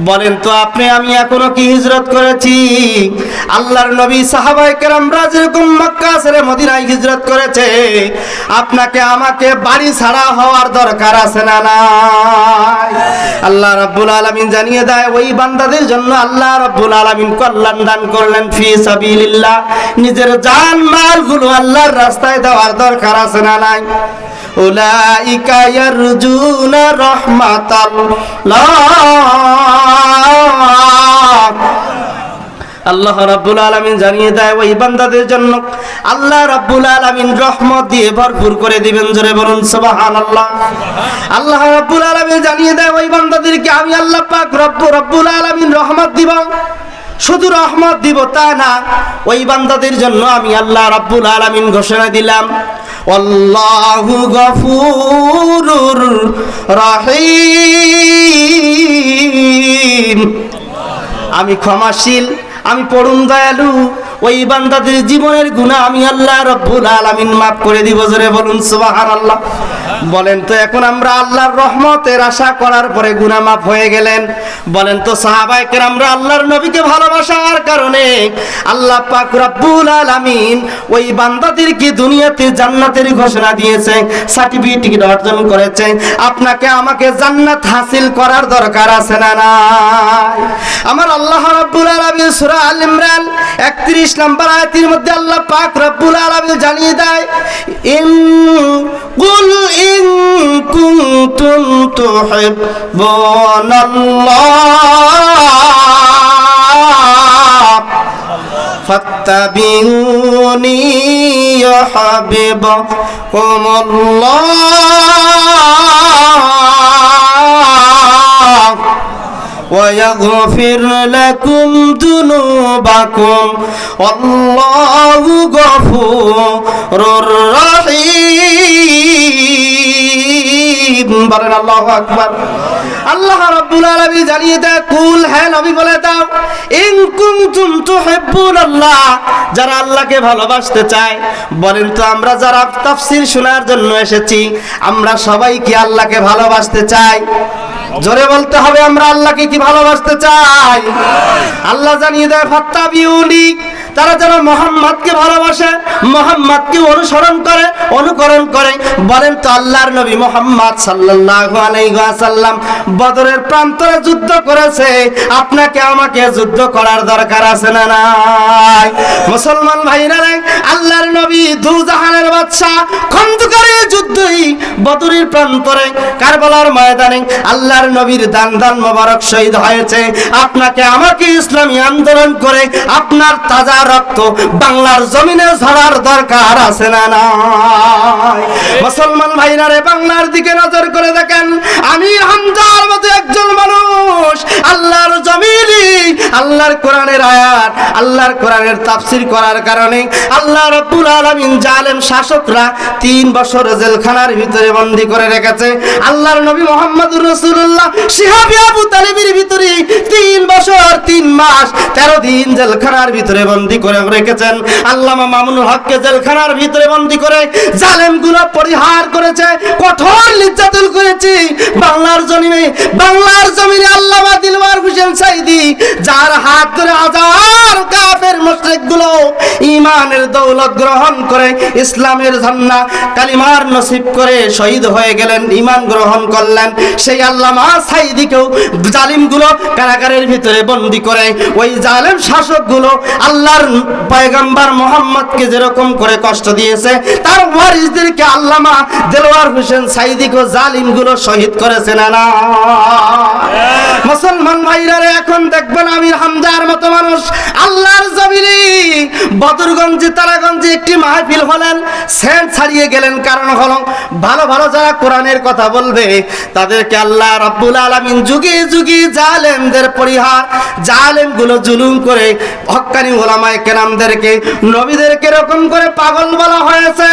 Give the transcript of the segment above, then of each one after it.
বলেন তো আপনি আমি এখনো কি হিজরত করেছি? আল্লাহর নবী সাহাবায়ে কেরামরা যেরকম মক্কা ছেড়ে মদিনায় হিজরত করেছে, আপনাকে আমাকে বাড়ি ছাড়া হওয়ার দরকার আছে না নাই? আল্লাহ রাব্বুল আলামিন জানিয়ে দেয় ওই বান্দাদের জন্য আল্লাহ রাব্বুল আলামিন কল্যাণ দান করলেন ফি সাবিলিল্লাহ, নিজের জান মালগুলো আল্লাহর রাস্তায় দেওয়ার দরকার আছে না নাই? উলাইকা ইয়ারজুনা রাহমাতাল্লাহ। আল্লাহ রাব্বুল আলামিন জানিয়ে দেয় ওই বান্দাদের জন্য আল্লাহ রাব্বুল আলামিন রহমত দিয়ে ভরপুর করে দিবেন। জোরে বলুন সুবহানাল্লাহ। আল্লাহ রাব্বুল আলামিন জানিয়ে দেয় ওই বান্দাদেরকে আমি আল্লাহ পাক রব্বুল আলামিন রহমত দিব। শুধু রহমত দিব তা না, ওই বান্দাদের জন্য আমি আল্লাহ রাব্বুল আলামিন ঘোষণা দিলাম আল্লাহু গফুরুর রহিম, আমি ক্ষমাশীল, আমি পরম দয়ালু। ওই বান্দাদের জীবনের গুনাহ আমি আল্লাহ রাব্বুল আলামিন মাফ করে দিব। জোরে বলুন সুবহানাল্লাহ। বলেন তো এখন আমরা আল্লাহর রহমতের আশা করার পরে গুনাহ মাফ হয়ে গেলেন, বলেন তো সাহাবায়ে কেরামরা আল্লাহর নবীকে ভালোবাসার কারণে আল্লাহ পাক রব্বুল আলামিন ওই বান্দাদেরকে দুনিয়াতে জান্নাতের ঘোষণা দিয়েছে, সার্টিফিকেট অর্জন করেছে। আপনাকে আমাকে জান্নাত হাসিল করার দরকার আছে না নাই? আমার আল্লাহ রাব্বুল আলামিন সূরা আল ইমরান 31 নম্বর আয়াতের মধ্যে আল্লাহ পাক রব্বুল আলামিন জানিয়ে দেয় কুল ইন কুনতুম তুহিব্বুনাল্লাহ ফাত্তাবিউনি ইউহিব্বুকুমুল্লাহ ويغفر لكم ذنوبكم والله غفور رحيم। বলেন আল্লাহু আকবার। আল্লাহ রাব্বুল আলামিন জানিয়ে দেয় কুল, হ্যাঁ নবী বলে দাও, ইন কুনতুম তুহিব্বুনাল্লাহ, যারা আল্লাহকে ভালোবাসতে চায়। বলেন তো আমরা যারা তাফসীর শোনার জন্য এসেছি, আমরা সবাই কি আল্লাহকে ভালোবাসতে চাই? জোরে বলতে হবে, আমরা আল্লাহকে কি ভালোবাসতে চাই? আল্লাহ জানিয়ে দেয় ফাত্তাবিউনি, তারা যারা মুহাম্মদকে ভালোবাসে, মুহাম্মদকে অনুকরণ করে। বলেন তো আল্লাহর নবী মুহাম্মদ সাল্লাল্লাহু আলাইহি ওয়াসাল্লাম বদরের প্রান্তরে যুদ্ধ করেছে, আপনাকে আমাকে যুদ্ধ করার দরকার আছে না নাই? মুসলমান ভাইরা রে, আল্লাহর নবী দুজাহানের বাদশা খন্দকারে যুদ্ধই বদরের প্রান্তরে কারবালার ময়দানে আল্লাহর নবীর দান মোবারক শহীদ হয়েছে। আপনাকে আমাকে ইসলামী আন্দোলন করে আপনার তাজা রক্ত বাংলার জমিনে ঝরার দরকার আছে না নাই? মুসলমান ভাইরা রে, বাংলার দিকে নজর করে দেখেন, আমি হামজার মতো একজন মানুষ আল্লাহর জমিনে আল্লাহর কোরআনের আয়াত, আল্লাহর কোরআনের তাফসীর করার কারণে আল্লাহ রাব্বুল আলামিন জালেম শাসকরা 3 বছর জেলখানার ভিতরে বন্দী করে রেখেছে। আল্লাহর নবী মুহাম্মদুর রাসূলুল্লাহ শিহাবি আবু তালিবের ভিতরে 3 বছর 3 মাস 13 দিন জেলখানার ভিতরে বন্দী করে রেখেছেন। আল্লামা মামুনুল হককে জেলখানার ভিতরে বন্দী করে জালেমগুলো পরিহার করেছে, কঠোর নির্যাতন করেছে। বাংলার জমিনে আল্লামা দিলওয়ার হোসেন সাইদি, যার হাত ধরে হাজার কাফের মুশরিকগুলো ঈমানের দৌলত গ্রহণ করে ইসলামের ঝান্ডা কালিমার নসিব করে শহীদ হয়ে গেলেন, ঈমান গ্রহণ করলেন। সেই আল্লামা সাইদিকেও জালিমগুলো কারাগারের ভিতরে বন্দী করে ওই জালেম শাসকগুলো আল্লাহর পয়গম্বর মুহাম্মদকে যেরকম করে কষ্ট দিয়েছে, তার ওয়ারিসদেরকে আল্লামা দেলওয়ার হোসেন সাইদিকেও জালিমগুলো শহীদ করেছে না না? মুসলমান ভাইরা রে, এখন দেখবেন আমির হামজার মতো মানুষ আল্লাহর জমিনে বদরগঞ্জে তারাগঞ্জে একটি মাহফিল হলেন, সেন্ট ছাড়িয়ে গেলেন। কারণ হলো ভালো ভালো যারা কোরআনের কথা বলবে তাদেরকে আল্লাহ রাব্বুল আলামিন যুগে যুগে জালেমদের পরিহার, জালেমগুলো জুলুম করে হক্কানি উলামায়ে কেরামদেরকে, নবীদেরকে এরকম করে পাগল বলা হয়েছে,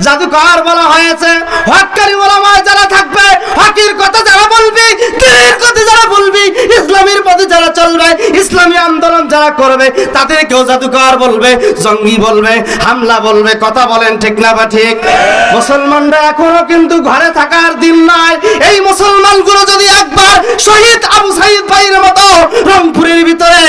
জাদুকর বলা হয়েছে। হক্কানি উলামা যারা থাকবে, হকের কথা যারা বলবে, দ্বীনের কথা যারা বলবে, ইসলামের পথে যারা চলবে, ইসলামী আন্দোলন যারা করবে, তাদেরকেও জাদুকর বলবে, জঙ্গি বলবে, হামলা বলবে। কথা বলেন ঠিক না বা ঠিক? মুসলমানরা এখনো কিন্তু ঘরে থাকার দিন নয়। এই মুসলমানগুলো যদি একবার শহীদ আবু সাইদ ভাইয়ের জমির ভিতরে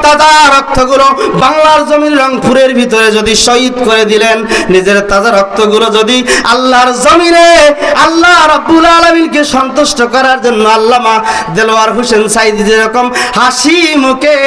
তাজা রক্তগুলো বাংলার জমির রংপুরের ভিতরে যদি শহীদ করে দিলেন, নিজের তাজা রক্তগুলো যদি আল্লাহর জমিনে আল্লাহ রাব্বুল আলামিনকে সন্তুষ্ট করার জন্য আল্লামা দেলোয়ার হোসেন সাঈদী যেরকম হাসি মুখে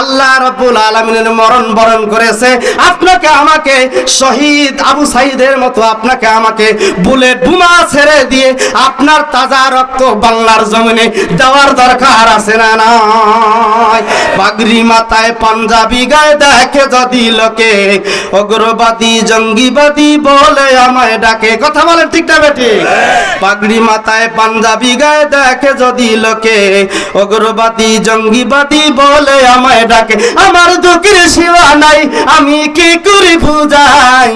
আল্লাহ রাব্বুল আলামিনের মরণ বরণ করেছে, আপনাকে আমাকে শহীদ আবু সাঈদের মতো আপনাকে আমাকে বুলেট বোমা ছেড়ে দিয়ে আপনার তাজা রক্ত বাংলার জমিনে দেওয়ার দরকার আছে না নাই? পাগড়ি মাথায় পাঞ্জাবি গায়ে দেখে যদি লোকে, অগ্রবাদী জঙ্গিবাদী বলে আমায় ডাকে। কথা বলেন ঠিক না বেটি? পাগড়ি মাথায় পাঞ্জাবি গায়ে দেখে যদি লোকে, অগ্রবাদী জঙ্গিবাদী বলে আমায় ডাকে। আমার দুঃখের সীমা নাই, আমি কি করি বুঝাই,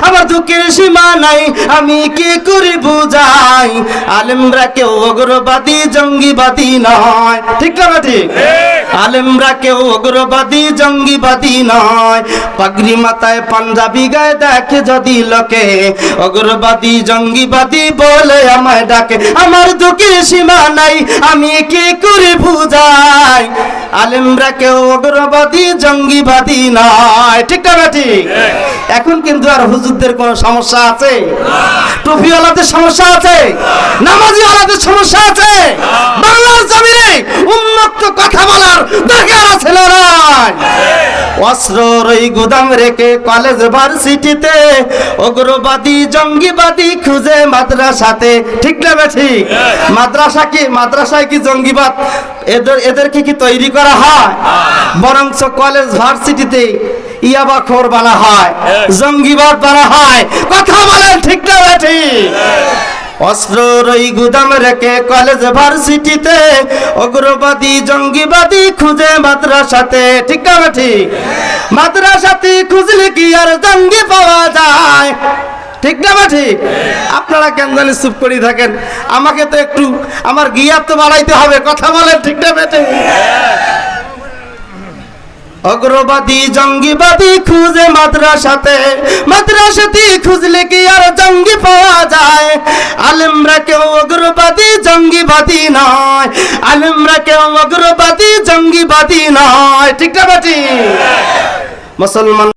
আমার দুঃখের সীমা নাই, আমি কি করি বুঝাই। আলেমরা কেউ অগ্রবাদী জঙ্গিবাদী নয়, ঠিক না বেটি? আলেমরা কেউ অগ্রবাদী জঙ্গিবাদী নয়। পাগড়ি মাথায় পাঞ্জাবি গায়ে দেখে যদি লোকে, অগ্রবাদী জঙ্গিবাদী বলে আমায় ডাকে। আমার দুঃখের সীমা নাই, আমি কি করে বুঝাই। আলেমরা কেউ অগ্রবাদী জঙ্গিবাদী নয়, ঠিক না ঠিক? এখন কিন্তু আর হুজুরদের কোনো সমস্যা আছে? টুপিওয়ালাদের সমস্যা আছে? নামাজিওয়ালাদের সমস্যা আছে? বাংলার জমিনে উন্মুক্ত কথা বলার দরকার আছে না? অস্ত্রর ওই গুদাম রেখে কলেজ ভার্সিটিতে, অগ্রবাদী জঙ্গিবাদী খুঁজে মাদ্রাসাতে, ঠিক না ঠিক? মাদ্রাসায় কি জঙ্গিবাদ এদেরকে কি তৈরি করা হয়? বরঞ্চ কলেজ ভার্সিটিতে ইয়াবাখোর বানা হয়, জঙ্গিবাদ বানা হয়। কথা বলেন ঠিক না ঠিক? অস্ত্রর ওই গুদাম রেখে কলেজ ভার্সিটিতে, অগ্রবাদী জঙ্গিবাদী খুঁজে মাদ্রাসাতে, ঠিক না ঠিক? মাদ্রাসাতে খুঁজলে কি আর জঙ্গি পাওয়া যায়? ঠিক না ঠিক? আপনারা কেন জানি চুপ করে থাকেন? আমাকে তো একটু আমার গিয়ার তো বাড়াইতে হবে। কথা বলেন ঠিক না ঠিক? অগ্রবাদী জঙ্গিবাদী খুঁজে মাদ্রাসাতে, মাদ্রাসাতে খুঁজলে কি আর জঙ্গি পাওয়া যায়? আলেমরা কেউ অগ্রবাদী জঙ্গিবাদী নয়, আলেমরা কেউ অগ্রবাদী জঙ্গিবাদী নয়, ঠিক না ঠিক? মুসলমান